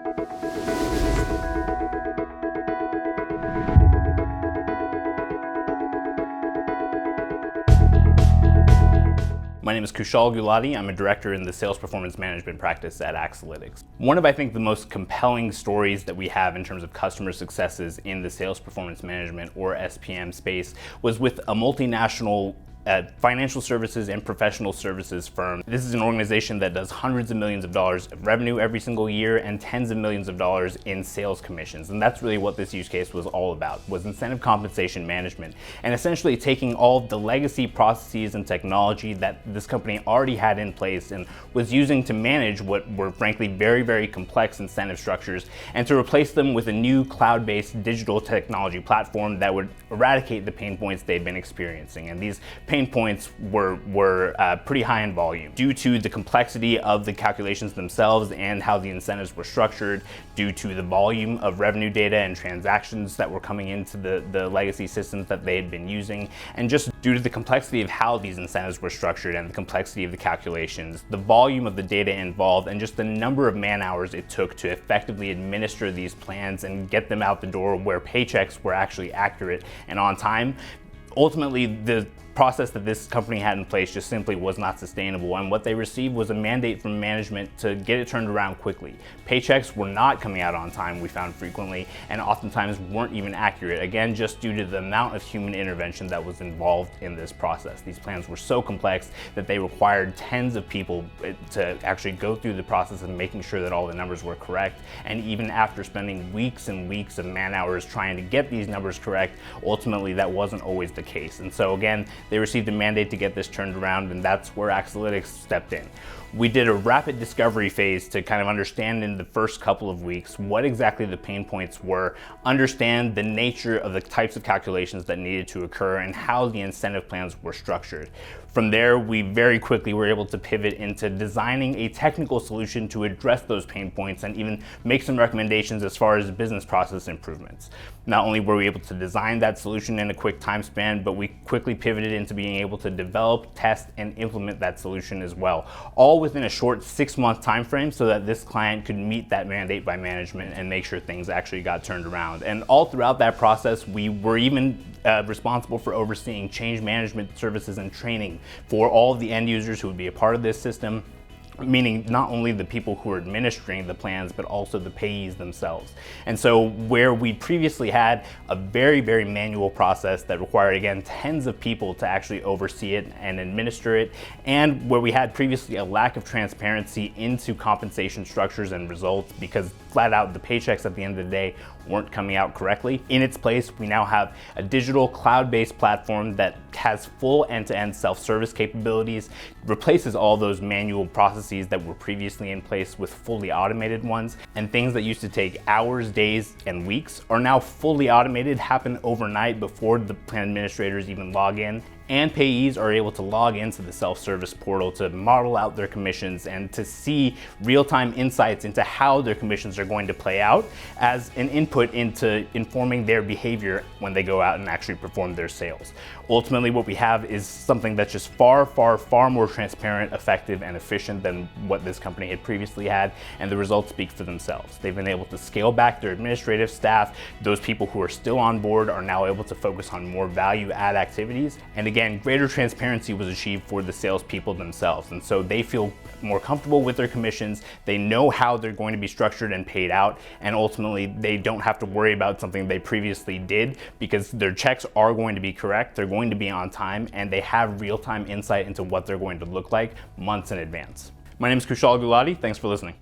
My name is Kushal Gulati. I'm a director in the sales performance management practice at Accelytics. One of, I think, the most compelling stories that we have in terms of customer successes in the sales performance management or SPM space was with a multinational financial services and professional services firm. This is an organization that does hundreds of millions of dollars of revenue every single year and tens of millions of dollars in sales commissions. And that's really what this use case was all about, was incentive compensation management. And essentially taking all of the legacy processes and technology that this company already had in place and was using to manage what were frankly very, very complex incentive structures, and to replace them with a new cloud-based digital technology platform that would eradicate the pain points they'd been experiencing. And these pain points were pretty high in volume due to the complexity of the calculations themselves and how the incentives were structured, due to the volume of revenue data and transactions that were coming into the legacy systems that they had been using, and just due to the complexity of how these incentives were structured and the complexity of the calculations, the volume of the data involved, and just the number of man hours it took to effectively administer these plans and get them out the door where paychecks were actually accurate and on time. Ultimately, the process that this company had in place just simply was not sustainable, and what they received was a mandate from management to get it turned around quickly. Paychecks were not coming out on time, we found frequently, and oftentimes weren't even accurate, again just due to the amount of human intervention that was involved in this process. These plans were so complex that they required tens of people to actually go through the process of making sure that all the numbers were correct, and even after spending weeks and weeks of man hours trying to get these numbers correct, ultimately that wasn't always the case. And so again, they received a mandate to get this turned around, and that's where Accelytics stepped in. We did a rapid discovery phase to kind of understand in the first couple of weeks what exactly the pain points were, understand the nature of the types of calculations that needed to occur, and how the incentive plans were structured. From there, we very quickly were able to pivot into designing a technical solution to address those pain points and even make some recommendations as far as business process improvements. Not only were we able to design that solution in a quick time span, but we quickly pivoted into being able to develop, test, and implement that solution as well, all within a short 6-month time frame, so that this client could meet that mandate by management and make sure things actually got turned around. And all throughout that process, we were even responsible for overseeing change management services and training for all of the end users who would be a part of this system, meaning not only the people who are administering the plans, but also the payees themselves. And so where we previously had a very, very manual process that required, again, tens of people to actually oversee it and administer it, and where we had previously a lack of transparency into compensation structures and results because flat out the paychecks at the end of the day weren't coming out correctly. In its place, we now have a digital cloud-based platform that has full end-to-end self-service capabilities, replaces all those manual processes that were previously in place with fully automated ones, and things that used to take hours, days, and weeks are now fully automated, happen overnight before the plan administrators even log in. And payees are able to log into the self-service portal to model out their commissions and to see real-time insights into how their commissions are going to play out as an input into informing their behavior when they go out and actually perform their sales. Ultimately, what we have is something that's just far, far, far more transparent, effective, and efficient than what this company had previously had, and the results speak for themselves. They've been able to scale back their administrative staff. Those people who are still on board are now able to focus on more value-add activities, and again, greater transparency was achieved for the salespeople themselves. And so they feel more comfortable with their commissions. They know how they're going to be structured and paid out. And ultimately, they don't have to worry about something they previously did because their checks are going to be correct. They're going to be on time, and they have real-time insight into what they're going to look like months in advance. My name is Kushal Gulati. Thanks for listening.